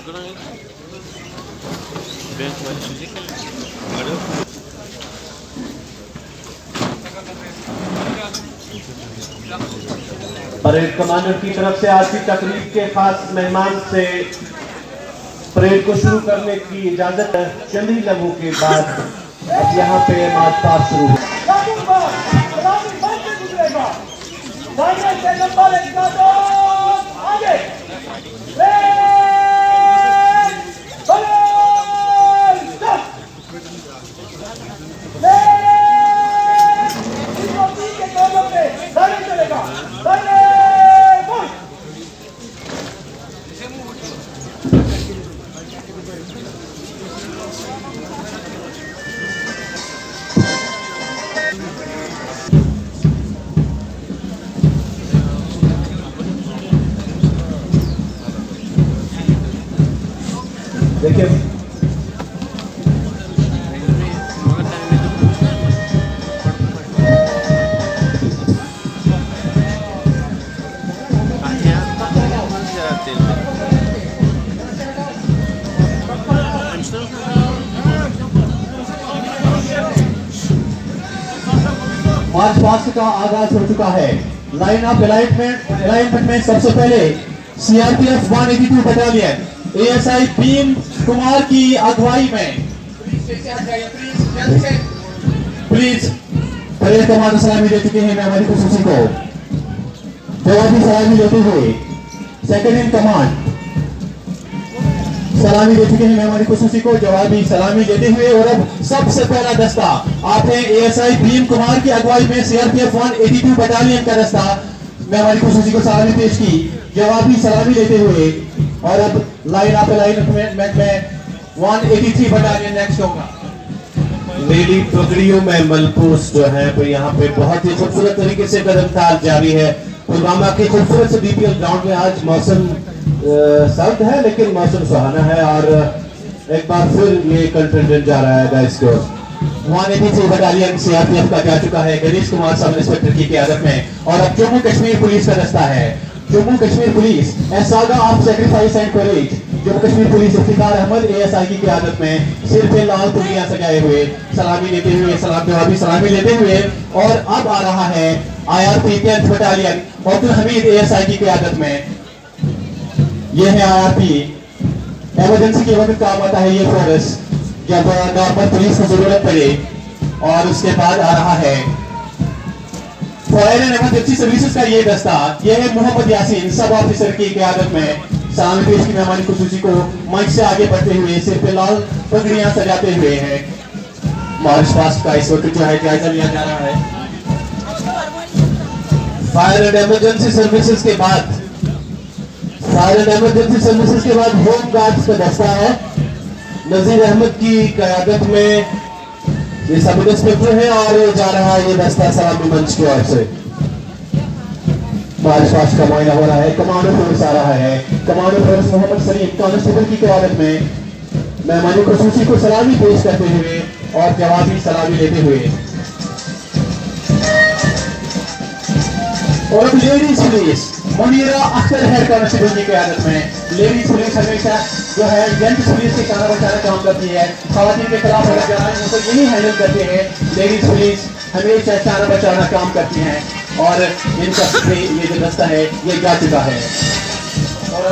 Parade commander की तरफ से आज की तकरीब के खास मेहमान से परेड को शुरू करने की इजाजत है। चंद ही लम्हों के बाद अब यहाँ पे मार्च पास्ट शुरू है। देखिए मार्च पास्ट का आगाज हो चुका है। लाइन ऑफ अलाइनमेंट में सबसे पहले CRPF 182 battalion ASI Bhim Kumar की अगुवाई में प्लीज परेड कमांडर सलामी दे चुके हैं हमारी खुशी को। जवाबी सलामी देते हुए सेकंड इन कमांड सलामी दे चुके हैं हमारी खुशी को जवाबी सलामी देते हुए। और अब सबसे पहला दस्ता आपने एएसआई भीम कुमार की अगुवाई में सीआरपीएफ 182 बटालियन का दस्ता मैं हमारी खुशी को सलामी पेश की जवाबी सलामी लेते हुए। और अब लाइन ऑफ अलाइनमेंट में 183 बटालियन नेक्स्ट होगा। लेडी पगड़ियों में मलबूस जो है तो यहाँ पे बहुत ही खूबसूरत तरीके से कदमताल जारी है। पुलवामा के खूबसूरत से बीपीएल ग्राउंड में आज मौसम सर्द है लेकिन मौसम सुहाना है और एक बार फिर ये कंटेंडेंट जा रहा है गाइस को। 183 बटालियन सीआरपीएफ का जा चुका है गणेश कुमार सब इंस्पेक्टर की क़यादत में। और अब जम्मू कश्मीर पुलिस का दस्ता है। Jammu Kashmir police a saga of sacrifice and courage Jammu Kashmir police Iftikhar Ahmed ASI की क़यादत में सिर पे लाल पुलियां सजाए हुए सलामी लेते हुए जवाबी सलामी लेते हुए। और अब आ रहा है IRP 10th battalion Abdul Hamid ASI की क़यादत में। यह है आईआरपी। इमरजेंसी के वक्त काम आता है ये फोर्स जब नॉर्मल पुलिस को जरूरत पड़े। और उसके बाद आ रहा है फायर एंड इमरजेंसी सर्विसेज का ये दस्ता। यह है मोहम्मद यासीन सब ऑफिसर की क़यादत में सलामी पेश की मेहमानी खुसूसी को मंच से आगे बढ़ते हुए सिर पे लाल पगड़ियां सजाते हुए हैं। मार्च पास्ट का इस वक्त जो है जायजा लिया जा रहा है। फायर एंड इमरजेंसी सर्विसेज के बाद होम गार्ड्स का दस्ता है। नजीर अहमद की क़यादत में ये सब इंस्पेक्टर है और जा रहा है ये दस्ता सलामी मंच की ओर से। मार्च पास्ट का मुआयना हो रहा है। कमांडो फोर्स आ रहा है। Commando force Mohammad Salim constable की क़यादत में मेहमानी खुसूसी को सलामी पेश करते हुए और जवाबी सलामी लेते हुए। और अब ladies police Munira Akhtar head constable की क़यादत में। लेडीज पुलिस हमेशा जो है जेंट्स पुलिस के शाना बचाना काम करती है। खवातीन के खिलाफ अगर जाना है तो यही हैंडल करते हैं। लेडीज पुलिस हमेशा शाना बचाना काम करती हैं और इनका ये जो दस्ता है ये जा चुका है। और